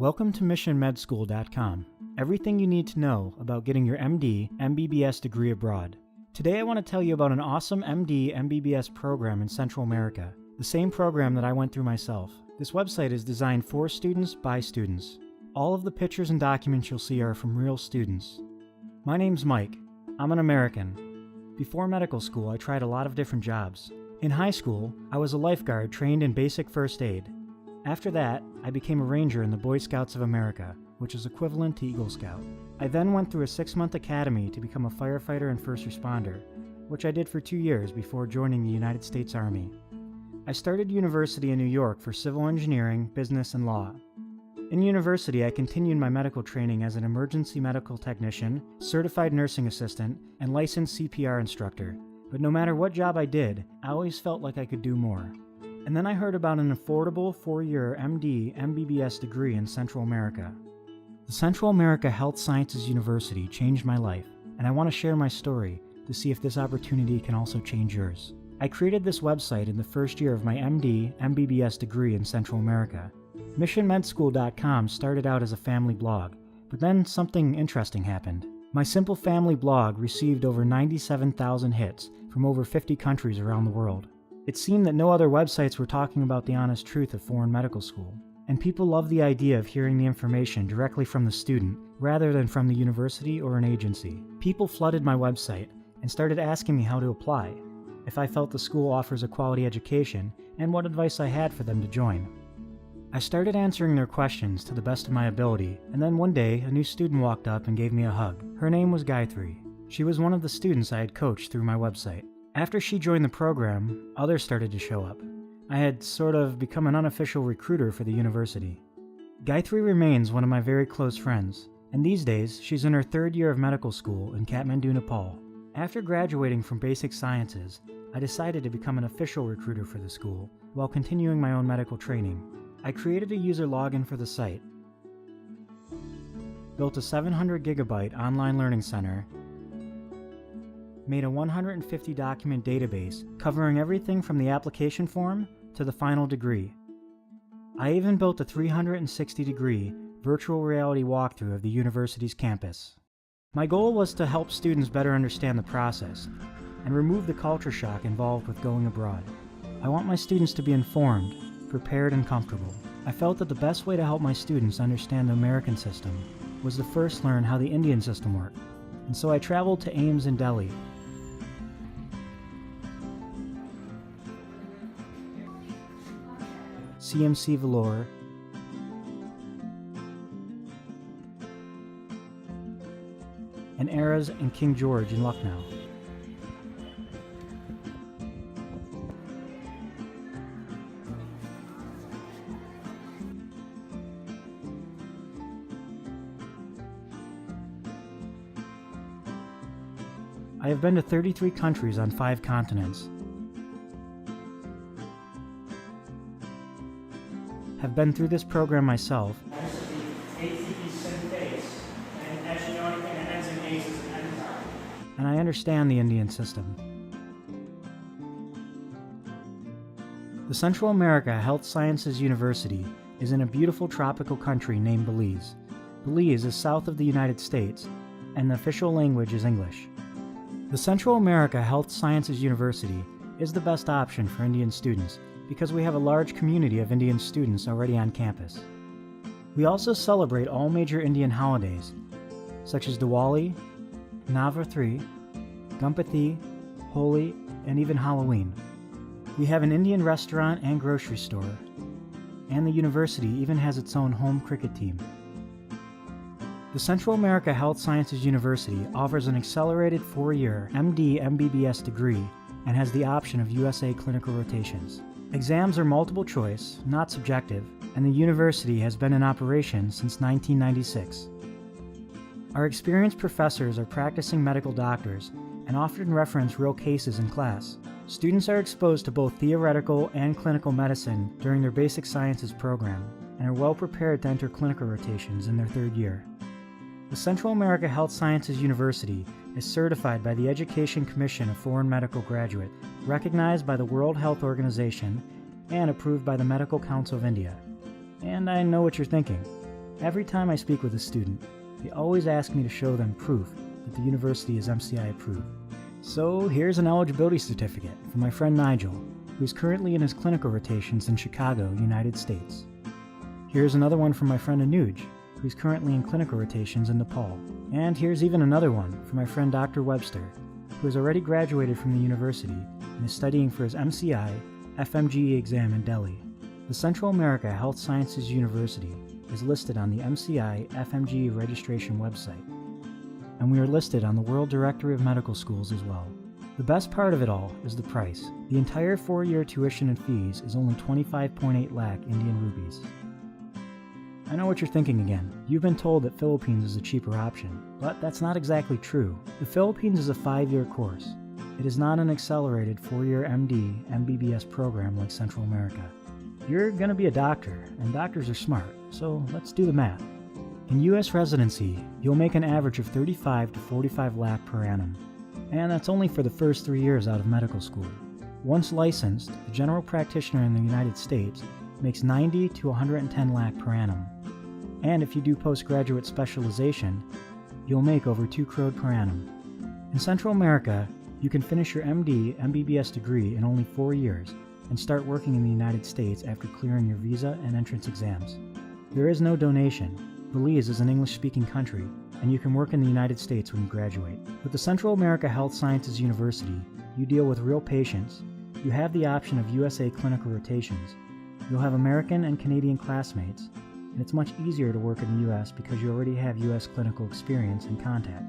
Welcome to MissionMedSchool.com. Everything you need to know about getting your MD, MBBS degree abroad. Today I want to tell you about an awesome MD, MBBS program in Central America, the same program that I went through myself. This website is designed for students by students. All of the pictures and documents you'll see are from real students. My name's Mike. I'm an American. Before medical school, I tried a lot of different jobs. In high school, I was a lifeguard trained in basic first aid. After that, I became a ranger in the Boy Scouts of America, which is equivalent to Eagle Scout. I then went through a 6-month academy to become a firefighter and first responder, which I did for 2 years before joining the United States Army. I started university in New York for civil engineering, business, and law. In university, I continued my medical training as an emergency medical technician, certified nursing assistant, and licensed CPR instructor. But no matter what job I did, I always felt like I could do more. And then I heard about an affordable 4-year MD, MBBS degree in Central America. The Central America Health Sciences University changed my life, and I want to share my story to see if this opportunity can also change yours. I created this website in the first year of my MD, MBBS degree in Central America. MissionMedSchool.com started out as a family blog, but then something interesting happened. My simple family blog received over 97,000 hits from over 50 countries around the world. It seemed that no other websites were talking about the honest truth of foreign medical school, and people loved the idea of hearing the information directly from the student rather than from the university or an agency. People flooded my website and started asking me how to apply, if I felt the school offers a quality education, and what advice I had for them to join. I started answering their questions to the best of my ability, and then one day a new student walked up and gave me a hug. Her name was Gayatri. She was one of the students I had coached through my website. After she joined the program, others started to show up. I had sort of become an unofficial recruiter for the university. Gayatri remains one of my very close friends, and these days she's in her 3rd year of medical school in Kathmandu, Nepal. After graduating from basic sciences, I decided to become an official recruiter for the school while continuing my own medical training. I created a user login for the site, built a 700 gigabyte online learning center, made a 150 document database covering everything from the application form to the final degree. I even built a 360-degree virtual reality walkthrough of the university's campus. My goal was to help students better understand the process and remove the culture shock involved with going abroad. I want my students to be informed, prepared, and comfortable. I felt that the best way to help my students understand the American system was to first learn how the Indian system worked, and so I traveled to AIIMS in Delhi. CMC Vellore, and Eras and King George in Lucknow. I have been to 33 countries on 5 continents. Have been through this program myself, and I understand the Indian system. The Central America Health Sciences University is in a beautiful tropical country named Belize. Belize is south of the United States, and the official language is English. The Central America Health Sciences University is the best option for Indian students because we have a large community of Indian students already on campus. We also celebrate all major Indian holidays, such as Diwali, Navratri, Ganpati, Holi, and even Halloween. We have an Indian restaurant and grocery store, and the university even has its own home cricket team. The Central America Health Sciences University offers an accelerated 4-year MD MBBS degree and has the option of USA clinical rotations. Exams are multiple choice, not subjective, and the university has been in operation since 1996. Our experienced professors are practicing medical doctors and often reference real cases in class. Students are exposed to both theoretical and clinical medicine during their basic sciences program and are well prepared to enter clinical rotations in their 3rd year. The Central America Health Sciences University is certified by the Education Commission of Foreign Medical Graduate, recognized by the World Health Organization, and approved by the Medical Council of India. And I know what you're thinking. Every time I speak with a student, they always ask me to show them proof that the university is MCI approved. So here's an eligibility certificate from my friend Nigel, who is currently in his clinical rotations in Chicago, United States. Here's another one from my friend Anuj, who is currently in clinical rotations in Nepal. And here's even another one from my friend Dr. Webster, who has already graduated from the university and is studying for his MCI FMGE exam in Delhi. The Central America Health Sciences University is listed on the MCI FMGE registration website, and we are listed on the World Directory of Medical Schools as well. The best part of it all is the price. The entire 4-year tuition and fees is only 25.8 lakh Indian rupees. I know what you're thinking again. You've been told that Philippines is a cheaper option, but that's not exactly true. The Philippines is a 5-year course. It is not an accelerated 4-year MD, MBBS program like Central America. You're going to be a doctor, and doctors are smart, so let's do the math. In U.S. residency, you'll make an average of 35 to 45 lakh per annum, and that's only for the first 3 years out of medical school. Once licensed, a general practitioner in the United States makes 90 to 110 lakh per annum, and if you do postgraduate specialization, you'll make over 2 crore per annum. In Central America, you can finish your MD, MBBS degree in only 4 years and start working in the United States after clearing your visa and entrance exams. There is no donation. Belize is an English-speaking country, and you can work in the United States when you graduate. With the Central America Health Sciences University, you deal with real patients, you have the option of USA clinical rotations, you'll have American and Canadian classmates, and it's much easier to work in the US because you already have US clinical experience and contact.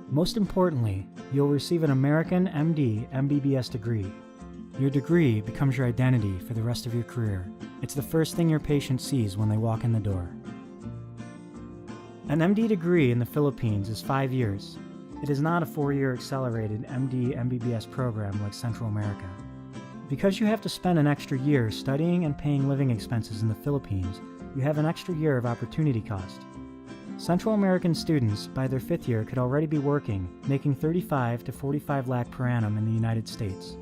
Most importantly, you'll receive an American MD, MBBS degree. Your degree becomes your identity for the rest of your career. It's the first thing your patient sees when they walk in the door. An MD degree in the Philippines is 5 years. It is not a 4-year accelerated MD, MBBS program like Central America. Because you have to spend an extra year studying and paying living expenses in the Philippines, you have an extra year of opportunity cost. Central American students, by their 5th year, could already be working, making 35 to 45 lakh per annum in the United States.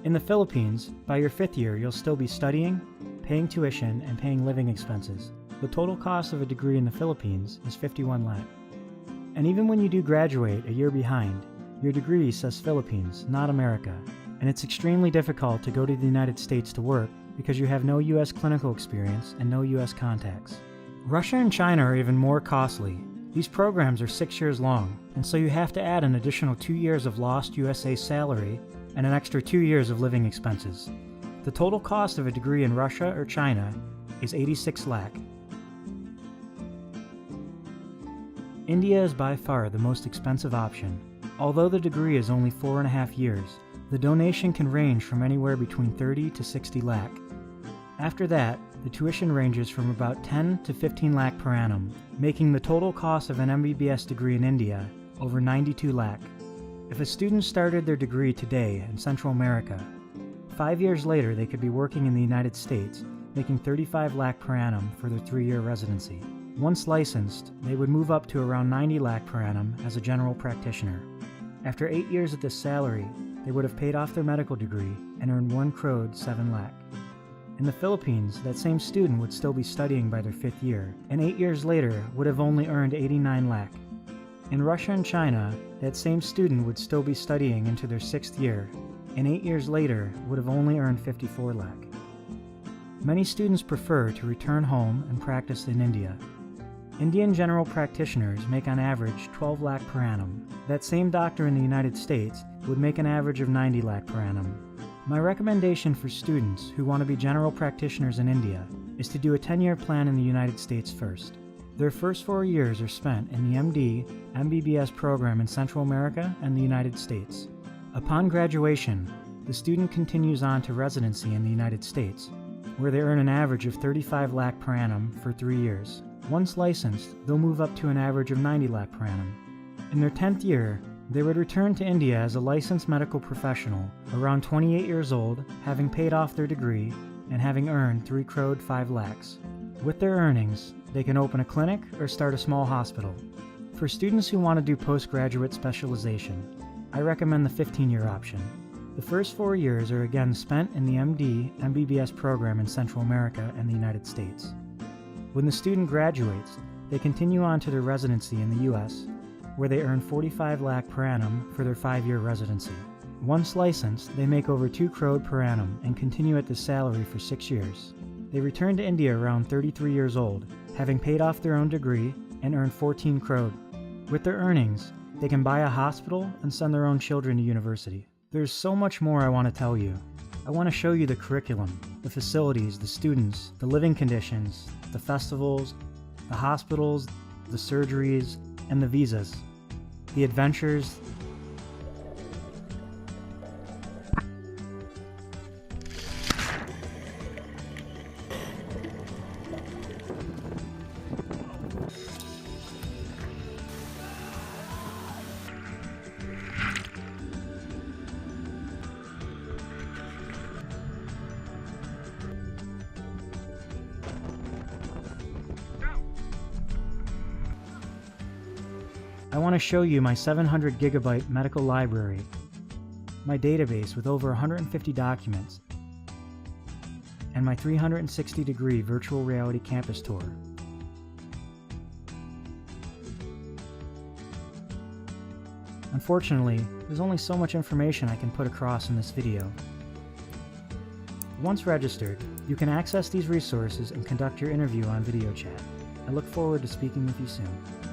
In the Philippines, by your 5th year, you'll still be studying, paying tuition, and paying living expenses. The total cost of a degree in the Philippines is 51 lakh. And even when you do graduate a year behind, your degree says Philippines, not America, and it's extremely difficult to go to the United States to work because you have no U.S. clinical experience and no U.S. contacts. Russia and China are even more costly. These programs are 6 years long, and so you have to add an additional 2 years of lost USA salary and an extra 2 years of living expenses. The total cost of a degree in Russia or China is 86 lakh. India is by far the most expensive option. Although the degree is only 4.5 years, the donation can range from anywhere between 30 to 60 lakh. After that, the tuition ranges from about 10 to 15 lakh per annum, making the total cost of an MBBS degree in India over 92 lakh. If a student started their degree today in Central America, 5 years later they could be working in the United States, making 35 lakh per annum for their 3-year residency. Once licensed, they would move up to around 90 lakh per annum as a general practitioner. After 8 years at this salary, they would have paid off their medical degree and earned 1 crore 7 lakh. In the Philippines, that same student would still be studying by their 5th year, and 8 years later would have only earned 89 lakh. In Russia and China, that same student would still be studying into their 6th year, and 8 years later would have only earned 54 lakh. Many students prefer to return home and practice in India. Indian general practitioners make on average 12 lakh per annum. That same doctor in the United States would make an average of 90 lakh per annum. My recommendation for students who want to be general practitioners in India is to do a 10-year plan in the United States first. Their first 4 years are spent in the MD, MBBS program in Central America and the United States. Upon graduation, the student continues on to residency in the United States, where they earn an average of 35 lakh per annum for 3 years. Once licensed, they'll move up to an average of 90 lakh per annum. In their 10th year, they would return to India as a licensed medical professional, around 28 years old, having paid off their degree and having earned 3 crore 5 lakhs. With their earnings, they can open a clinic or start a small hospital. For students who want to do postgraduate specialization, I recommend the 15-year option. The first 4 years are again spent in the MD, MBBS program in Central America and the United States. When the student graduates, they continue on to their residency in the U.S., where they earn 45 lakh per annum for their 5-year residency. Once licensed, they make over 2 crore per annum and continue at this salary for 6 years. They return to India around 33 years old, having paid off their own degree and earned 14 crore. With their earnings, they can buy a hospital and send their own children to university. There's so much more I want to tell you. I want to show you the curriculum, the facilities, the students, the living conditions, the festivals, the hospitals, the surgeries, and the visas, the adventures. I want to show you my 700 gigabyte medical library, my database with over 150 documents, and my 360-degree virtual reality campus tour. Unfortunately, there's only so much information I can put across in this video. Once registered, you can access these resources and conduct your interview on video chat. I look forward to speaking with you soon.